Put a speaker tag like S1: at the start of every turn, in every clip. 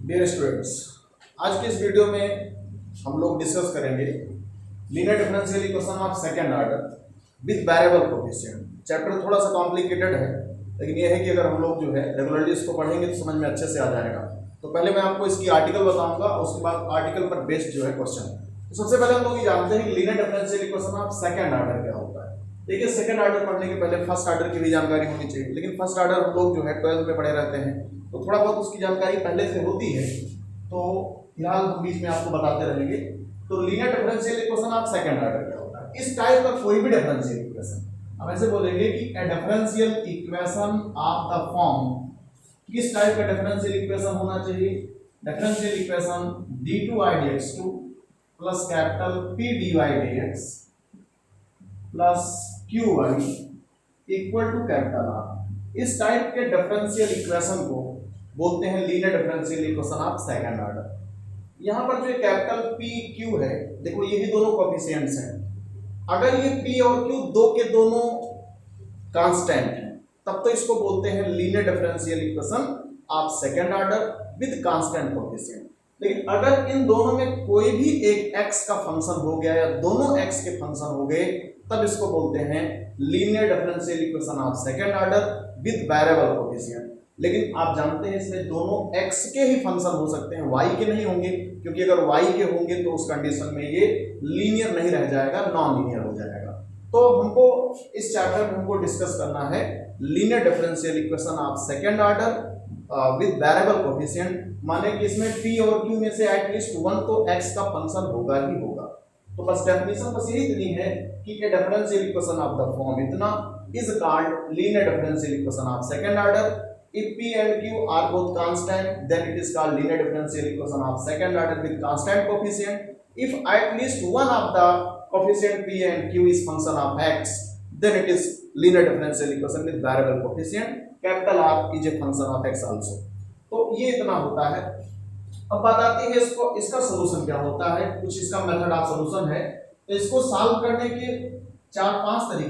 S1: Dear students, आज के इस वीडियो में हम लोग डिस्कस करेंगे linear differential equation of second order with variable coefficient. Chapter थोड़ा सा कॉम्प्लिकेटेड है, लेकिन यह है कि अगर हम लोग जो है रेगुलरली इसको पढ़ेंगे तो समझ में अच्छे से आ जाएगा। तो पहले मैं आपको इसकी आर्टिकल बताऊंगा, उसके बाद आर्टिकल पर बेस्ड जो है क्वेश्चन। तो सबसे पहले हम लोग ये जानते हैं कि linear differential equation of second order क्या होता है। देखिए, सेकंड ऑर्डर पढ़ने के पहले फर्स्ट ऑर्डर की भी जानकारी होनी चाहिए, लेकिन फर्स्ट ऑर्डर हम लोग जो है 12th में पढ़े रहते हैं, तो थोड़ा बहुत उसकी जानकारी पहले से होती है, तो फिलहाल हम बीच में आपको बताते रहेंगे। तो linear differential equation of second order क्या होता है। इस टाइप का कोई भी डिफरेंशियल इक्वेशन हम ऐसे बोलेंगे कि a differential equation of the form, किस टाइप का डिफरेंशियल इक्वेशन होना चाहिए। Differential equation d2i dx2 plus capital p dy dx plus qy equal to capital r। इस टाइप के डिफरेंशियल इक्वेशन को बोलते हैं linear differential equation of second order. यहां पर जो कैपिटल p q है, देखो यही दोनों कोएफिशिएंट्स हैं। अगर ये p और q दो के दोनों कांस्टेंट हैं, तब तो इसको बोलते हैं linear differential equation of second order with constant coefficient. लेकिन अगर इन दोनों में कोई भी एक x का फंक्शन हो गया या दोनों x के फंक्शन हो गए, तब इसको बोलते हैं linear differential equation of second order with variable coefficient. लेकिन आप जानते हैं इसमें दोनों x के ही फंक्शन हो सकते हैं, y के नहीं होंगे, क्योंकि अगर y के होंगे तो उस कंडीशन में ये लीनियर नहीं रह जाएगा, नॉन लीनियर हो जाएगा। तो हमको इस चैप्टर में हमको डिस्कस करना है linear differential equation of second order with variable coefficient, माने कि इसमें p और q में से एटलीस्ट वन तो x का फंक्शन होगा ही होगा। तो बस डेफिनेशन बस यही इतनी है कि a differential equation of the form इतना is called linear differential equation of second order. If p and q are both constant, then it is called linear differential equation of second order with constant coefficient. If at least one of the coefficient p and q is function of x, then it is linear differential equation with variable coefficient. Capital R is a function of x also. तो ये इतना होता है। अब बात आती है इसका सोल्यूशन क्या होता है, कुछ इसका मेथड ऑफ सोल्यूशन है। तो इसको सॉल्व करने के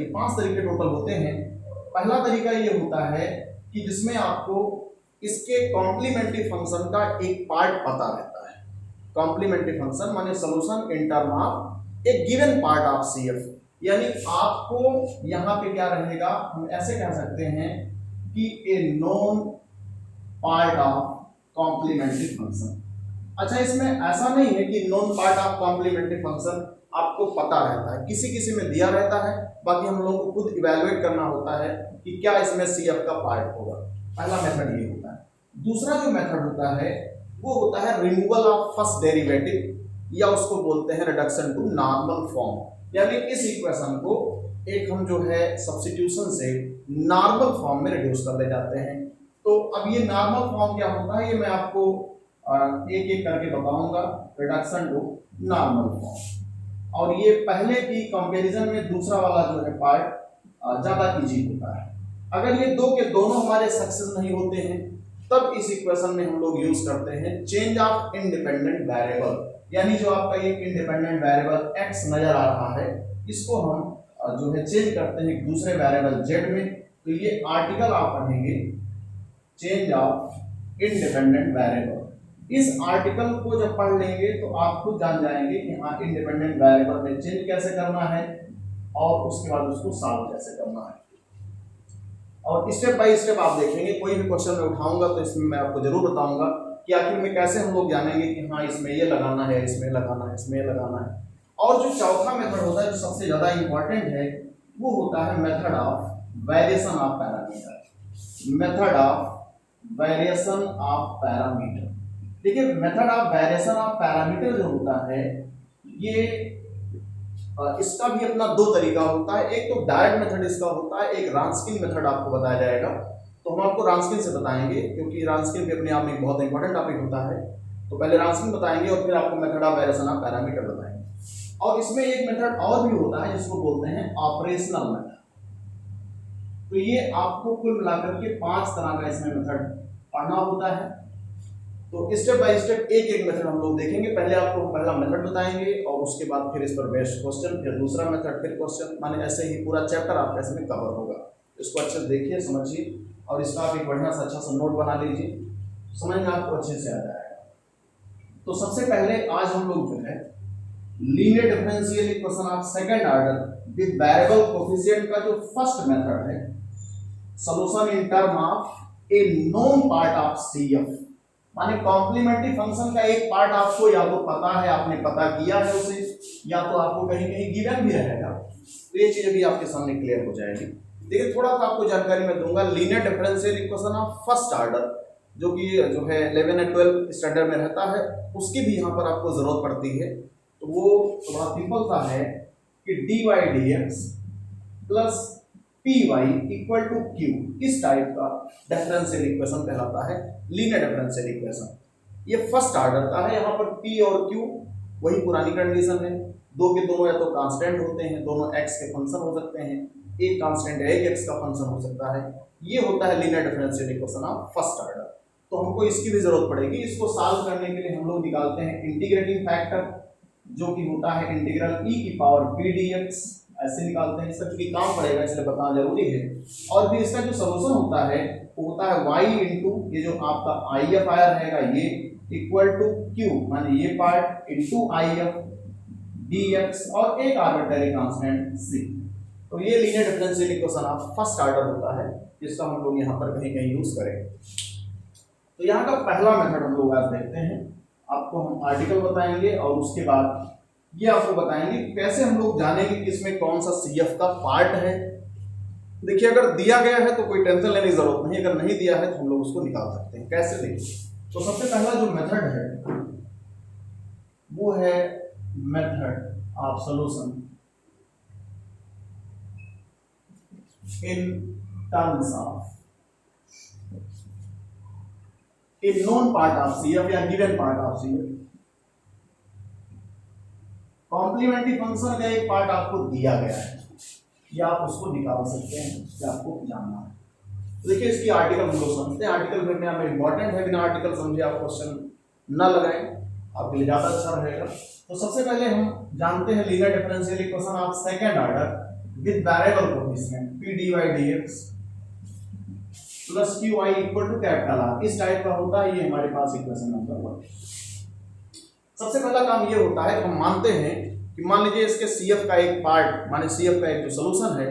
S1: पांच तरीके टोटल होते हैं। पहला तरीका ये होता है कि जिसमें आपको इसके कॉम्प्लीमेंट्री फंक्शन का एक पार्ट पता रहता है। कॉम्प्लीमेंट्री फंक्शन माने solution in term of A given part of CF, यानी आपको यहां पे क्या रहेगा, हम ऐसे कह सकते हैं कि a known part of complementary function. अच्छा, इसमें ऐसा नहीं है कि known part of complementary function आपको पता रहता है, किसी किसी में दिया रहता है, बाकी हम लोगों को खुद इवैल्यूएट करना होता है कि क्या इसमें CF का पार्ट होगा। पहला मेथड ये होता है। दूसरा जो मेथड होता है वो होता है रिमूवल ऑफ फर्स्ट डेरिवेटिव, या उसको बोलते हैं रिडक्शन टू नॉर्मल फॉर्म। यानी इस इक्वेशन को एक हम जो है सब्स्टिट्यूशन से नॉर्मल फॉर्म में रिड्यूस कर ले जाते हैं। तो अब ये नॉर्मल फॉर्म क्या होता है, ये मैं आपको एक एक करके बताऊंगा। रिडक्शन टू नॉर्मल फॉर्म, और ये पहले की कंपैरिजन में दूसरा वाला जो है पार्ट ज्यादा इजी होता है। अगर ये दो के दोनों हमारे सक्सेस नहीं होते हैं, तब इस इक्वेशन में हम लोग यूज करते हैं चेंज ऑफ इंडिपेंडेंट वेरिएबल। यानी जो आपका ये इंडिपेंडेंट वेरिएबल x नजर आ रहा है, इसको हम जो है चेंज करते हैं दूसरे वेरिएबल z में। तो ये आर्टिकल आप पढ़ेंगे चेंज ऑफ इंडिपेंडेंट वेरिएबल। इस आर्टिकल को जब पढ़ लेंगे तो आप खुद जान जाएंगे कि हाँ इंडिपेंडेंट वेरिएबल में चेंज कैसे करना है और उसके बाद उसको सॉल्व कैसे करना है। और स्टेप बाय स्टेप आप देखेंगे, कोई भी क्वेश्चन मैं उठाऊंगा तो इसमें मैं आपको जरूर बताऊंगा कि आखिर में कैसे हम लोग जानेंगे कि हाँ इसमें ये लगाना है, इसमें लगाना है, इसमें लगाना है। और जो चौथा मेथड होता है, जो सबसे ज्यादा इंपॉर्टेंट है, वो होता है method of variation of parameter. Method of variation of parameter. देखिए, method of variation of parameter जो होता है, ये इसका भी अपना दो तरीका होता है। एक तो डायरेक्ट मेथड इसका होता है, एक रांस्किन मेथड आपको बताया जाएगा। तो हम आपको रांस्किन से बताएंगे, क्योंकि रांस्किन भी अपने आप में एक बहुत इंपॉर्टेंट टॉपिक होता है। तो पहले रांस्किन बताएंगे और फिर आपको method of variation of parameter बताएंगे। और इसमें एक मेथड और भी होता है जिसको बोलते हैं ऑपरेशनल मेथड। तो ये आपको कुल मिलाकर के 5 तरह का इसमें मेथड पढ़ना होता है। तो स्टेप बाय स्टेप एक एक मेथड हम लोग देखेंगे। पहले आपको पहला मेथड बताएंगे और उसके बाद फिर इस पर बेस्ड क्वेश्चन, फिर दूसरा मेथड, फिर क्वेश्चन, माने ऐसे ही पूरा चैप्टर आपका इसमें कवर होगा। इसको अच्छे से देखिए, समझिए, और इसका आप एक बढ़िया सा अच्छा सा नोट बना लीजिए, समझ में आपको अच्छे से आ जाएगा। तो सबसे पहले आज हम लोग जो है linear differential equation of second order with variable coefficient का जो फर्स्ट मेथड है, solution in term of A known part of CF, माने कॉम्प्लीमेंट्री फंक्शन का एक पार्ट आपको या तो पता है, आपने पता किया है उसे, या तो आपको कहीं कहीं गिवन भी रहेगा। तो ये चीज भी आपके सामने क्लियर हो जाएगी। देखिए थोड़ा सा आपको जानकारी मैं दूंगा। Linear differential equation of first order जो कि जो है 11 या 12 स्टैंडर्ड में रहता है, उसकी भी यहाँ पर आपको जरूरत पड़ती है। तो वो थोड़ा सिंपल सा है कि D Y D X plus P Y equal to Q, इस टाइप का डिफरेंशियल इक्वेशन कहलाता है लीनियर डिफरेंशियल इक्वेशन। ये फर्स्ट ऑर्डर का है। यहाँ पर पी और क्यू वही पुरानी कंडीशन है, दो के दोनों या तो कांस्टेंट होते हैं, दोनों एक्स के फंक्शन हो सकते हैं, एक कांस्टेंट है एक एक्स का फंक्शन हो सकता है। ये होता है linear differential equation of first order. तो हमको इसकी भी जरूरत पड़ेगी। इसको सॉल्व करने के लिए हम लोग निकालते हैं इंटीग्रेटिंग फैक्टर, जो कि होता है इंटीग्रल e की पावर p dx, ऐसे निकालते हैं। इसका क्योंकि काम पड़ेगा इसलिए बताना जरूरी है। और फिर इसका जो सॉल्यूशन होता है वो होता है y इंटू ये जो आपका if आया रहेगा ये इक्वल टू q, माने ये पार्ट इंटू if dx और एक आर्बिट्ररी कांस्टेंट c। तो ये linear differential equation of first order होता है, जिसका हम लोग यहाँ पर कहीं कहीं यूज करेंगे। तो यहाँ का पहला मेथड हम लोग आज देखते हैं। आपको हम आर्टिकल बताएंगे और उसके बाद ये आपको बताएंगे कैसे हम लोग जानेंगे कि इसमें कौन सा सीएफ का पार्ट है। देखिए अगर दिया गया है तो कोई टेंशन लेने की जरूरत नहीं, अगर नहीं दिया है तो हम लोग उसको निकाल सकते हैं। कैसे देखिए, तो सबसे पहला जो मेथड है वो है method of solution in terms of a known part of CF या given part of CF। Complementary function का एक पार्ट आपको दिया गया है, या आप उसको निकाल सकते हैं, या आपको जानना है। तो देखिए इसकी आर्टिकल हम लोग समझते हैं। आर्टिकल में हमें इंपॉर्टेंट है, बिना आर्टिकल समझे आप क्वेश्चन न लगाएं, आपके लिए ज्यादा अच्छा रहेगा। तो सबसे पहले हम जानते हैं linear differential equation of second order with variable coefficient p dy dx plus Q I equal to capital R, इस टाइप का होता है। ये हमारे पास इक्वेशन नंबर 1। सबसे पहला काम ये होता है, हम मानते हैं कि मान लीजिए इसके सीएफ का एक पार्ट, माने सीएफ का एक जो सॉल्यूशन है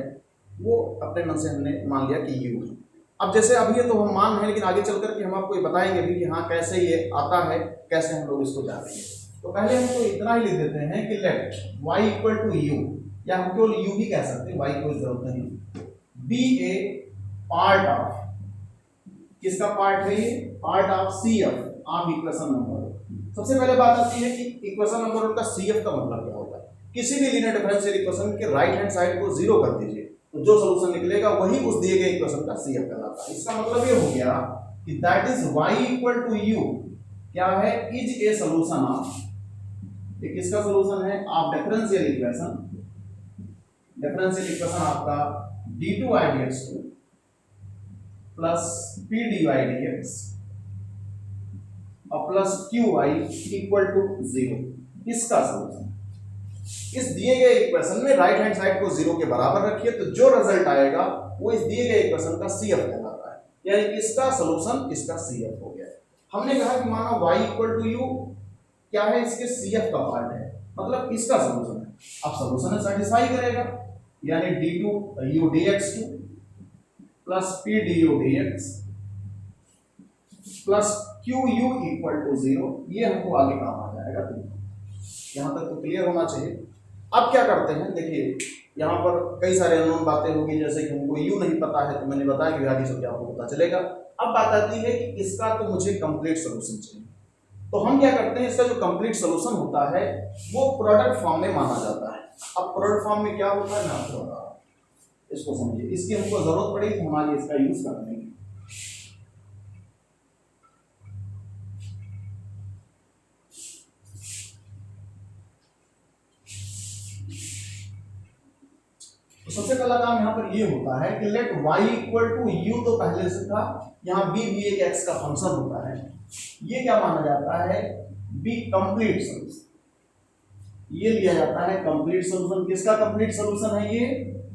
S1: वो अपने मन से हमने मान लिया कि यू है। अब जैसे अभी तो हम मान रहे हैं, लेकिन आगे चल करके हम आपको ये बताएंगे भी कि हाँ कैसे ये आता है, कैसे हम लोग इसको जानेंगे। तो पहले हम तो इतना ही लिख देते हैं कि let y equal to U, या हम केवल यू भी कह सकते हैं, y की कोई जरूरत नहीं, बी ए पार्ट ऑफ, किसका पार्ट है ये, part of CF of equation number. सबसे पहले बात आती है कि इक्वेशन नंबर 1 का सीएफ का मतलब क्या होता है। किसी भी लीनियर डिफरेंशियल इक्वेशन के राइट हैंड साइड को 0 कर दीजिए, तो जो सॉल्यूशन निकलेगा वही उस दिए गए इक्वेशन का सीएफ कहलाता है। इसका मतलब ये हो गया कि that is y equal to U क्या है, इज ए सॉल्यूशन ऑफ, ये किसका सॉल्यूशन है, of differential equation, differential equation आपका d2y dx2 plus p dy dx और प्लस qy इक्वल टू 0, इसका सॉल्यूशन। इस दिए गए इक्वेशन में राइट हैंड साइड को 0 के बराबर रखिए, तो जो रिजल्ट आएगा वो इस दिए गए इक्वेशन का सीएफ कहलाता है, यानी इसका सॉल्यूशन इसका सीएफ हो गया। हमने कहा कि मानो y इक्वल टू यू क्या है, इसके सीएफ का पार्ट है, मतलब इसका सॉल्यूशन है। अब सॉल्यूशन सेटिस्फाई करेगा, यानी d2u dx2 plus p du dx plus qu equal to 0, ये हमको आगे काम आ जाएगा। यहां तक तो क्लियर होना चाहिए। अब क्या करते हैं, देखिए यहाँ पर कई सारे अननोन बातें होगी, जैसे कि हमको u नहीं पता है, तो मैंने बताया कि आगे चल के आपको पता चलेगा। अब बात आती है कि इसका तो मुझे कंप्लीट सॉल्यूशन चाहिए, तो हम क्या करते हैं, इसका जो कंप्लीट सॉल्यूशन होता है वो प्रोडक्ट फॉर्म में माना जाता है। अब प्रोडक्ट फॉर्म में क्या होता है मैं आपको बता रहा हूँ, इसको समझिए। इसकी हमको जरूरत पड़ेगी, हम आगे इसका यूज कर लेंगे। तो सबसे पहला काम यहाँ पर ये होता है कि let y equal to U, तो पहले से था, यहाँ b भी एक x का फंक्शन होता है, ये क्या माना जाता है, b कंप्लीट सॉल्यूशन, ये लिया जाता है कंप्लीट सॉल्यूशन। किसका कंप्लीट सॉल्यूशन है ये,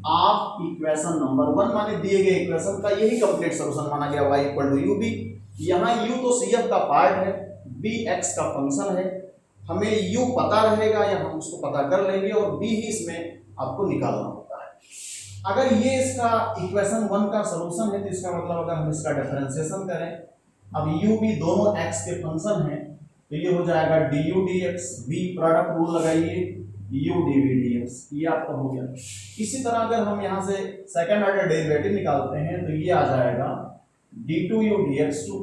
S1: ऑफ इक्वेशन नंबर 1, माने दिए गए इक्वेशन का यही कंप्लीट सॉल्यूशन माना गया y equal to U B. यहाँ u तो सीएफ का पार्ट है, b x का फंक्शन है, हमें u पता रहेगा या हम उसको पता कर लेंगे और b ही इसमें आपको निकालना होता है। अगर ये इसका इक्वेशन 1 का सॉल्यूशन है तो इसका मतलब अगर हम इसका डिफरेंशिएशन करें, अब u b दोनों x के फंक्शन हैं तो ये हो जाएगा du dx, v product rule लगाइए, u dv dx, ये आपका हो गया। इसी तरह अगर हम यहाँ से सेकंड ऑर्डर डेरिवेटिव निकालते हैं तो ये आ जाएगा d2u dx2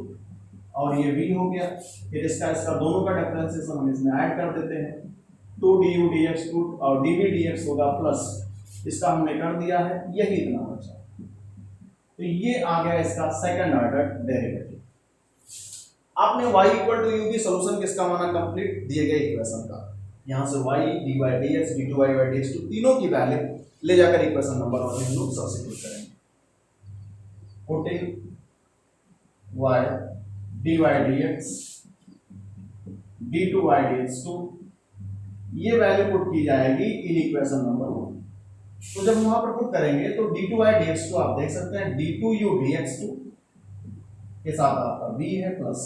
S1: और ये v हो गया। फिर इसका दोनों का डिफरेंशिएशन हम इसमें ऐड कर देते हैं, 2du dx2 और dv dx होगा प्लस इसका हमने कर दिया है, यही इतना बचा। तो ये आ गया इसका सेकंड ऑर्डर डेरिवेटिव। आपने y इक्वल टू u की सॉल्यूशन किसका माना कंप्लीट, दिए गए इक्वेशन का। यहां से y dy dx d2y dx तीनों की वैल्यू ले जाकर इक्वेशन नंबर 1 में हम लोग सब्स्टिट्यूट करेंगे। Putting y dy dx d2y dx2 ये वैल्यू पुट की जाएगी इन इक्वेशन नंबर 1। तो जब वहां पर पुट करेंगे तो d2y dx2 आप देख सकते हैं d2u dx2 के साथ आपका v है plus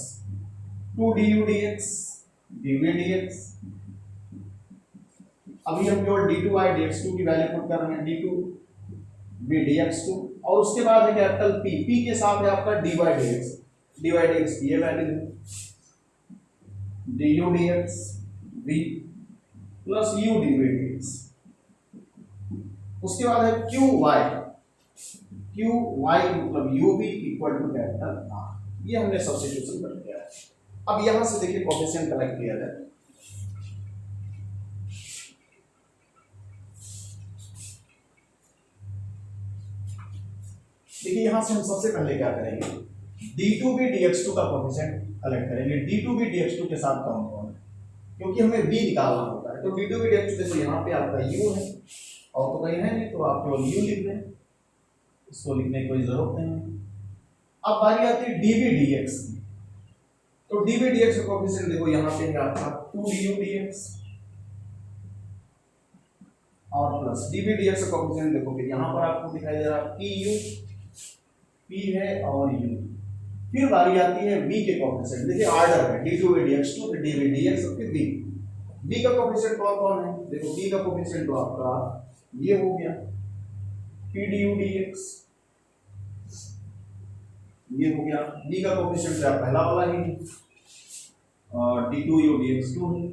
S1: 2du dx dv dx। अभी हम केवल d2y dx2 की वैल्यू पुट कर रहे हैं, d2v dx2 और उसके बाद है कैपिटल p, p के साथ है आपका dy dx की ये वैल्यू है du dx v plus u dv dx। उसके बाद है qy मतलब uv equal to capital r, ये हमने सब्स्टिट्यूशन कर दिया है। अब यहां से देखिए कोएफिशिएंट कलेक्ट किया जाए। देखिए यहां से हम सबसे पहले क्या करेंगे, d2v dx2 का कोएफिशिएंट कलेक्ट करेंगे। d2v dx2 के साथ कौन कौन है, क्योंकि हमें v निकालना होता है। तो d2v dx2 देखो यहाँ पे आपका u है और तो कहीं है नहीं, तो आप केवल u लिख दें, इसको लिखने की कोई जरूरत नहीं है। अब बारी आती है dv dx की, तो dv dx का कोएफिशिएंट देखो यहाँ पे है आपका 2du dx और प्लस dv dx का कोएफिशिएंट देखो फिर यहाँ पर आपको दिखाई दे रहा है pu, p है और u। फिर बारी आती है v के कोएफिशिएंट, देखिए ऑर्डर है d2v dx2 फिर dv dx और फिर v का कोएफिशिएंट कौन कौन है, देखो v का कोएफिशिएंट तो आपका ये हो गया pdu dx, ये हो गया। v का कोएफिशिएंट है पहला वाला ही और d2u dx2 है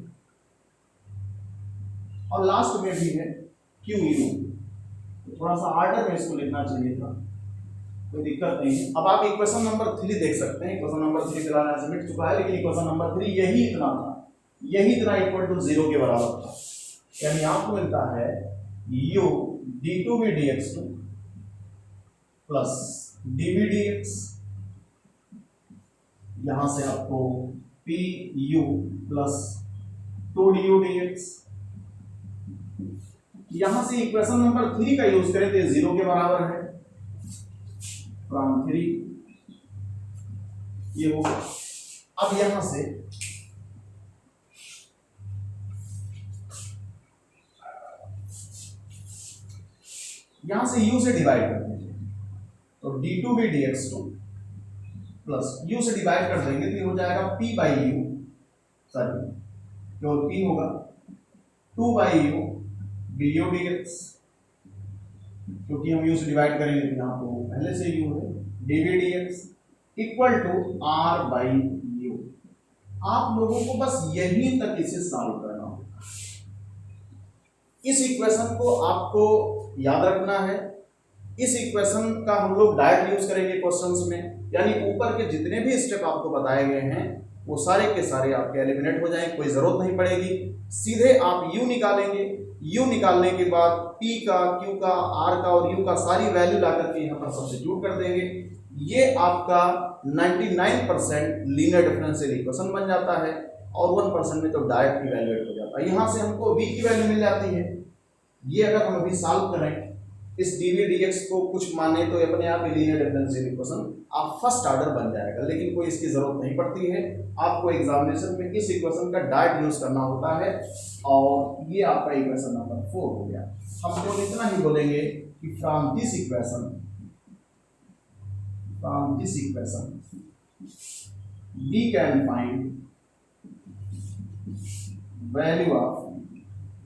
S1: और लास्ट में भी है qu। तो थोड़ा सा ऑर्डर में इसको लिखना चाहिए था, कोई दिक्कत नहीं है। अब आप इक्वेशन नंबर 3 देख सकते हैं, इक्वेशन नंबर 3 फिलहाल यहाँ से मिट चुका है, लेकिन इक्वेशन नंबर 3 यही इतना था, यही इतना इक्वल टू 0 के बराबर था। यानी आपको मिलता है u d2v dx2 plus dv dx, यहां से आपको pu प्लस 2du dx। यहां से इक्वेशन नंबर 3 का यूज करें तो ये 0 के बराबर है, फ्रॉम 3 ये होगा। अब यहां से u से डिवाइड कर दीजिए, तो d2v dx2 प्लस u से डिवाइड कर देंगे तो ये हो जाएगा p by u, सॉरी जो p होगा 2 by u du dx, क्योंकि हम u से डिवाइड करेंगे तो यहाँ तो पहले से u है dv dx equal to r by u। आप लोगों को बस यहीं तक इसे सॉल्व करना होगा। इस इक्वेशन को आपको याद रखना है। इस इक्वेशन का हम लोग डायरेक्ट यूज करेंगे क्वेश्चंस में, यानी ऊपर के जितने भी स्टेप आपको बताए गए हैं वो सारे के सारे आपके एलिमिनेट हो जाएंगे, कोई जरूरत नहीं पड़ेगी। सीधे आप u निकालेंगे, u निकालने के बाद p का, q का, r का और u का सारी वैल्यू लाकर के यहाँ पर सब्स्टिट्यूट कर देंगे। ये आपका 99% लीनियर डिफरेंशियल इक्वेशन बन जाता है और 1% में तो डायरेक्ट इवैल्यूएट हो जाता है। यहाँ से हमको v की वैल्यू मिल जाती है। ये अगर हम अभी सॉल्व करें इस dv dx को कुछ माने तो अपने आप लीनियर डिफरेंशियल इक्वेशन आप फर्स्ट ऑर्डर बन जाएगा, लेकिन कोई इसकी जरूरत नहीं पड़ती है। आपको एग्जामिनेशन में इस इक्वेशन का डायरेक्ट यूज करना होता है और ये आपका इक्वेशन नंबर 4 हो गया। हम लोग इतना ही बोलेंगे कि from this equation we can find value of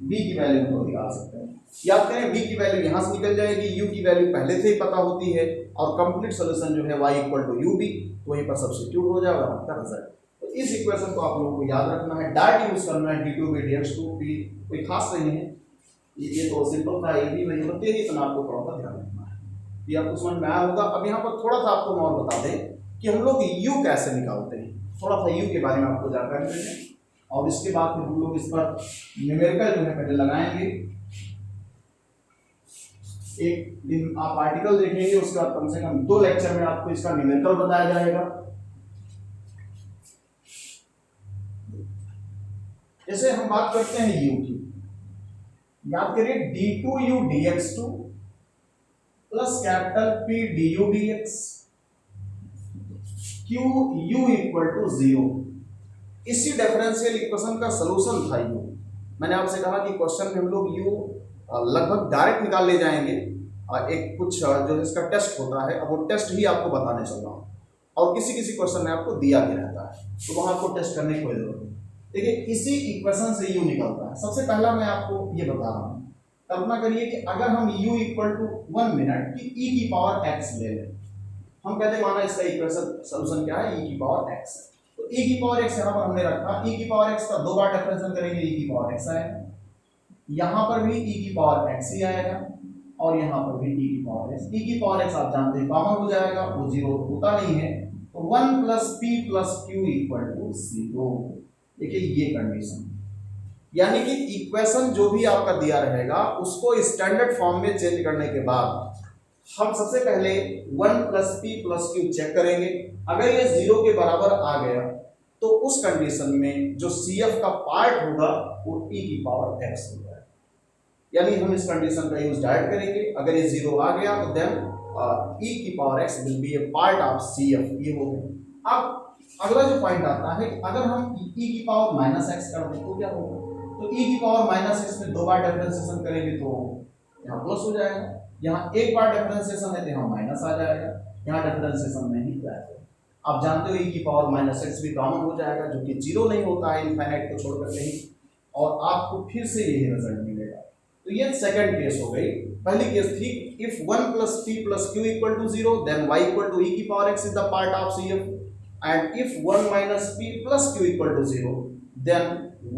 S1: v की वैल्यू को निकाल सकते हैं। याद करें v की वैल्यू यहां से निकल जाएगी, u की वैल्यू पहले से ही पता होती है और कंप्लीट सॉल्यूशन जो है y equal to u b, तो वहीं पर सब्स्टिट्यूट हो जाएगा आपका रिजल्ट। तो इस इक्वेशन को आप लोगों को याद रखना है, डायरेक्ट यूज करना है d2/dx2 p, कोई खास नहीं है, ये तो सिंपल था, ये भी वही होती है, इतना आपको थोड़ा सा ध्यान रखना है, ये आपको समझ में आया होगा। अब यहाँ पर थोड़ा सा आपको और बता दें कि हम लोग u कैसे निकालते हैं, थोड़ा सा u के बारे में आपको जानकारी देते हैं और इसके बाद फिर हम लोग इस पर न्यूमेरिकल जो है पहले लगाएंगे। एक दिन आप आर्टिकल देखेंगे, उसके बाद कम से कम 2 लेक्चर में आपको इसका न्यूमेरिकल बताया जाएगा। जैसे हम बात करते हैं u की, याद करिए d2u dx2 plus capital P du dx q u equal to 0। इसी डिफरेंशियल इक्वेशन का सलूशन था u। मैंने आपसे कहा कि क्वेश्चन में हम लोग u लगभग डायरेक्ट निकाल ले जाएंगे, एक कुछ जो इसका टेस्ट होता है, अब वो टेस्ट ही आपको बताने चल रहा हूँ, और किसी किसी क्वेश्चन में आपको दिया भी रहता है, तो वहां आपको टेस्ट करने की कोई जरूरत नहीं। देखिए इसी इक्वेशन से u निकलता है। सबसे पहला मैं आपको ये बता रहा हूँ, कल्पना करिए कि अगर हम u इक्वल टू 1 मिनट की e की पावर x ले लें, हम कहते माना इसका इक्वेशन सॉल्यूशन क्या है, e की पावर x है, तो e की पावर x यहाँ पर हमने रखा, e की पावर x का 2 बार डिफरेंशियल करेंगे e की पावर x आएगा, यहाँ पर भी e की पावर x ही आएगा और यहाँ पर भी e की पावर x। e की पावर x आप जानते हैं कॉमन हो जाएगा, वो 0 होता नहीं है, तो 1 plus p plus q equal to 0। देखिए ये कंडीशन, यानी कि इक्वेशन जो भी आपका दिया रहेगा उसको स्टैंडर्ड फॉर्म में चेंज करने के बाद हम सबसे पहले 1 plus p plus q check करेंगे। अगर ये 0 के बराबर आ गया तो उस कंडीशन में जो CF का पार्ट होगा वो e की पावर x होगा, यानी हम इस कंडीशन का यूज डायरेक्ट करेंगे। अगर ये 0 आ गया तो देन e की power x will be a part of CF, ये हो गया। अब अगला जो पॉइंट आता है, अगर हम e की पावर माइनस x कर दें तो क्या होगा, तो e की पावर माइनस x में 2 बार डिफरेंशिएशन करेंगे तो यहाँ प्लस हो जाएगा, यहाँ एक बार डिफरेंशिएशन है तो यहाँ माइनस आ जाएगा, यहाँ डिफरेंशिएशन नहीं जाएगा। आप जानते हो e की पावर माइनस x भी कॉमन हो जाएगा, जो कि 0 नहीं होता है इनफाइनाइट को छोड़कर कहीं, और आपको फिर से यही रिजल्ट मिलेगा। तो ये सेकंड केस हो गई। पहली केस थी if 1 plus p plus q equal to 0 then y equal to e की power x is the part of CF, and if 1 minus p plus q equal to 0 then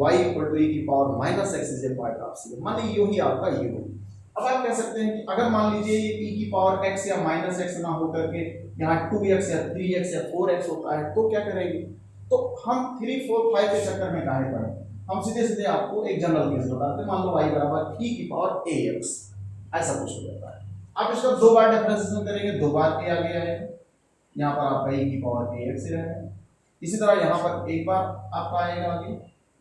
S1: y equal to e की power minus x is a part of CF। मान लीजिए यही आपका u है। अब आप कह सकते हैं कि अगर मान लीजिए ये e की पावर x या माइनस x ना हो करके यहाँ 2x या 3x या 4x होता है तो क्या करेंगे, तो हम 3 4 5 के चक्कर में काहे पड़े, हम सीधे सीधे आपको एक जनरल केस बताते हैं। मान लो y बराबर e की पावर ax, ऐसा कुछ हो जाता है। आप इसका 2 बार डिफरेंशिएशन करेंगे, 2 बार a आ गया है, यहाँ पर आपका e की पावर ax ही रहेगा। इसी तरह यहाँ पर एक बार आपका आएगा आगे,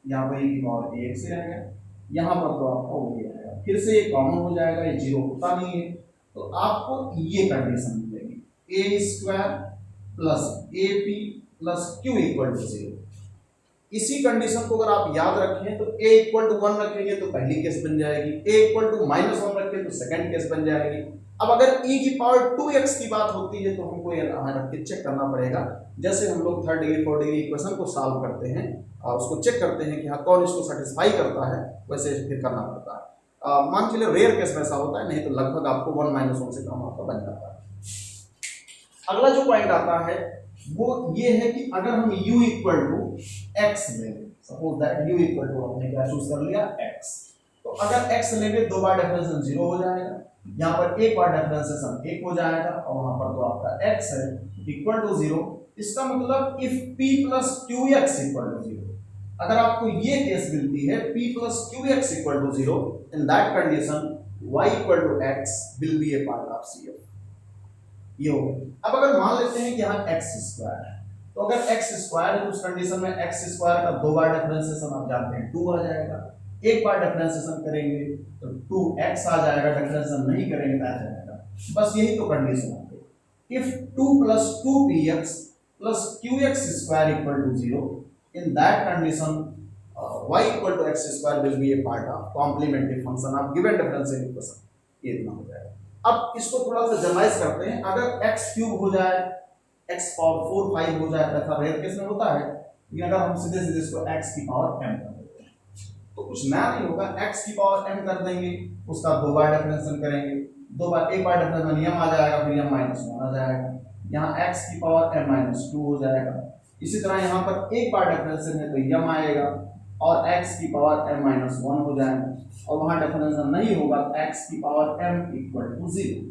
S1: यहाँ पर e की पावर ax ही रहेगा, यहाँ पर तो आपका वो ही रहेगा, फिर से ये कॉमन हो जाएगा, ये 0 होता नहीं है, तो आपको ये कंडीशन मिलेगी a square plus ap plus q equal to 0। इसी कंडीशन को अगर आप याद रखें तो a इक्वल टू 1 रखेंगे तो पहली केस बन जाएगी, a इक्वल टू माइनस 1 रखें तो सेकंड केस बन जाएगी। अब अगर e की पावर 2x की बात होती है तो हमको यहाँ रख के चेक करना पड़ेगा, जैसे हम लोग 3rd degree 4th degree equation को सॉल्व करते हैं और उसको चेक करते हैं कि हाँ कौन इसको सेटिस्फाई करता है, वैसे फिर करना पड़ता है। मान चलिए रेयर केस में ऐसा होता है, नहीं तो लगभग आपको 1 माइनस 1 से कम आपका बन जाता है। अगला जो पॉइंट आता है वो ये है कि अगर हम u इक्वल टू x लेंगे, suppose that u equal to हमने क्या चूज कर लिया x, तो अगर x लेंगे 2 बार डिफरेंशिएशन 0 हो जाएगा, यहाँ पर एक बार डिफरेंशिएशन 1 हो जाएगा और वहां पर तो आपका x है इक्वल टू 0। इसका मतलब if p plus qx equal to 0, अगर आपको ये केस मिलती है p plus qx equal to 0, in that condition y equal to x will be a part of CF, ये हो गया। अब अगर मान लेते हैं कि यहाँ x स्क्वायर है, तो अगर x स्क्वायर है तो उस कंडीशन में x स्क्वायर का 2 बार डिफरेंशिएशन आप जानते हैं 2 आ जाएगा, एक बार डिफरेंशिएशन करेंगे तो 2x आ जाएगा, डिफरेंशिएशन नहीं करेंगे तो आ जाएगा। बस यही तो कंडीशन है। If 2 plus 2px plus qx square equal to 0, in that condition y equal to x square will be a part of complementary function of given differential equation, ये इतना हो जाएगा। अब इसको थोड़ा सा जनरलाइज करते हैं, अगर x क्यूब हो जाए, x पावर 4 5 हो जाए, ऐसा रेयर केस में होता है, लेकिन अगर हम सीधे सीधे इसको x की पावर m कर देते हैं, तो कुछ नया नहीं होगा, x की पावर m कर देंगे, उसका 2 बार डिफरेंशिएशन करेंगे, 2 बार, एक बार डिफरेंशिएशन m आ जाएगा, फिर m माइनस 1 आ जाएगा, यहाँ x की पावर m माइनस 2 हो जाएगा। इसी तरह यहाँ पर एक बार डिफरेंशिएशन है तो m आएगा और x की पावर m माइनस 1 हो जाएगा, और वहां डिफरेंशिएशन नहीं होगा x की पावर m इक्वल टू 0।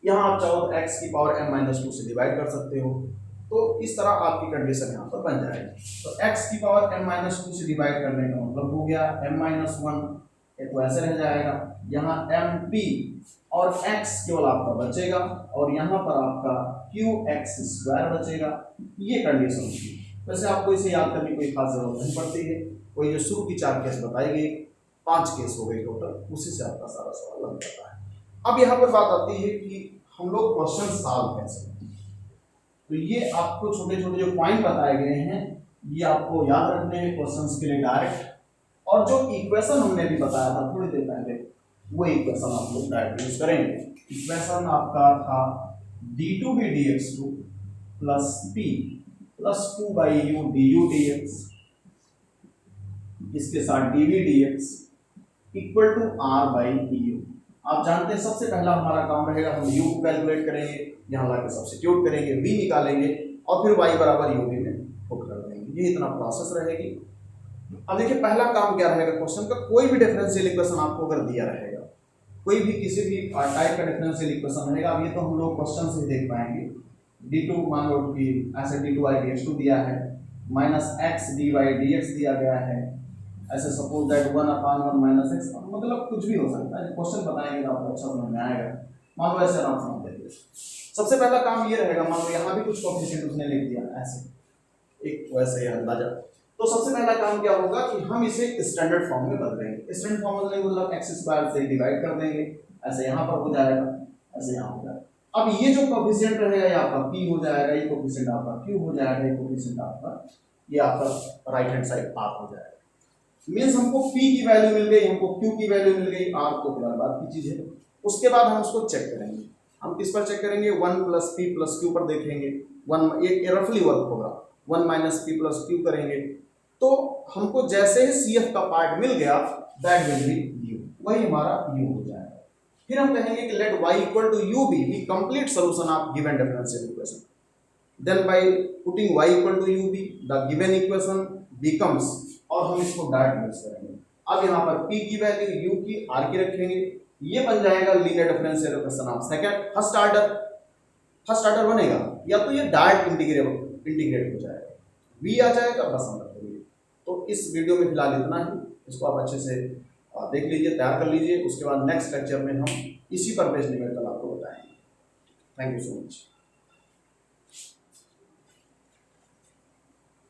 S1: यहाँ आप चाहो तो x की पावर m माइनस 2 से डिवाइड कर सकते हो, तो इस तरह आपकी कंडीशन यहाँ पर बन जाएगी। तो x की पावर m माइनस 2 से डिवाइड करने का मतलब हो गया m माइनस 1, तो ऐसे रह जाएगा, यहाँ mp और x केवल आपका बचेगा और यहाँ पर आपका qx स्क्वायर बचेगा। ये कंडीशन होगी। वैसे आपको इसे याद करने की कोई खास जरूरत नहीं पड़ती है, कोई जो शुरू की 4 केस बताई गई, 5 केस हो गए टोटल, उसी से आपका सारा सवाल बन जाता है। अब यहाँ पर बात आती है कि हम लोग क्वेश्चन सॉल्व कैसे करते हैं। तो ये आपको छोटे छोटे जो पॉइंट बताए गए हैं ये आपको याद रखने हैं क्वेश्चंस के लिए डायरेक्ट, और जो इक्वेशन हमने भी बताया था थोड़ी देर पहले वो इक्वेशन आप लोग डायरेक्ट यूज करेंगे। इक्वेशन आपका था d2b dx2 plus p plus 2/u du dx, इसके साथ dv dx equal to r/u। आप जानते हैं सबसे पहला हमारा काम रहेगा, हम u को कैलकुलेट करेंगे, यहाँ लाके सब्स्टिट्यूट करेंगे, v निकालेंगे और फिर y बराबर u v में पुट कर देंगे। ये इतना प्रोसेस रहेगी। अब देखिए पहला काम क्या रहेगा क्वेश्चन का, कोई भी डिफरेंशियल इक्वेशन आपको अगर दिया रहेगा, कोई भी किसी भी टाइप का डिफरेंशियल इक्वेशन रहेगा, अब ये तो हम लोग क्वेश्चन से देख पाएंगे। d2 मान लो कि ऐसे d2y dx2 दिया है, माइनस x dy dx दिया गया है, ऐसे सपोज दैट 1/1 माइनस x, मतलब कुछ भी हो सकता है। क्वेश्चन बताएंगे तो आपको अच्छा समझ में आएगा। मान लो ऐसे आराम से देखिए, सबसे पहला काम ये रहेगा, मान लो यहाँ भी कुछ कोएफिशिएंट उसने लिख दिया ऐसे एक वैसे ही अंदाजा, तो सबसे पहला काम क्या होगा कि हम इसे स्टैंडर्ड फॉर्म में बदलेंगे। स्टैंडर्ड फॉर्म में मतलब x स्क्वायर से डिवाइड कर देंगे, ऐसे यहाँ पर हो जाएगा, ऐसे यहाँ हो जाएगा। अब ये जो कोएफिशिएंट रहेगा ये आपका p हो जाएगा, ये कोएफिशिएंट आपका q हो जाएगा, ये कोएफिशिएंट आपका, ये आपका राइट हैंड साइड r हो जाएगा। मींस हमको p की वैल्यू मिल गई, हमको q की वैल्यू मिल गई, r तो फिलहाल बात की चीज है। उसके बाद हम उसको चेक करेंगे, हम किस पर चेक करेंगे, 1 प्लस p प्लस q पर देखेंगे। 1 ये रफली वर्क होगा, 1 माइनस p प्लस q करेंगे, तो हमको जैसे ही CF का पार्ट मिल गया दैट विल बी u, वही हमारा u हो जाएगा। फिर हम कहेंगे कि let y equal to u be complete solution of given differential equation. Then by putting y equal to u be the given equation becomes, और हम इसको डायरेक्ट यूज करेंगे। अब यहाँ पर p की वैल्यू u की r की रखेंगे, ये बन जाएगा linear differential equation of second first order बनेगा, या तो ये डायरेक्ट इंटीग्रेट हो जाएगा, v आ जाएगा बस हम रखेंगे। तो इस वीडियो में फिलहाल इतना ही, इसको आप अच्छे से देख लीजिए, तैयार कर लीजिए। उसके बाद नेक्स्ट लेक्चर में हम इसी पर बेस्ड न्यूमेरिकल आपको बताएंगे। Thank you so much.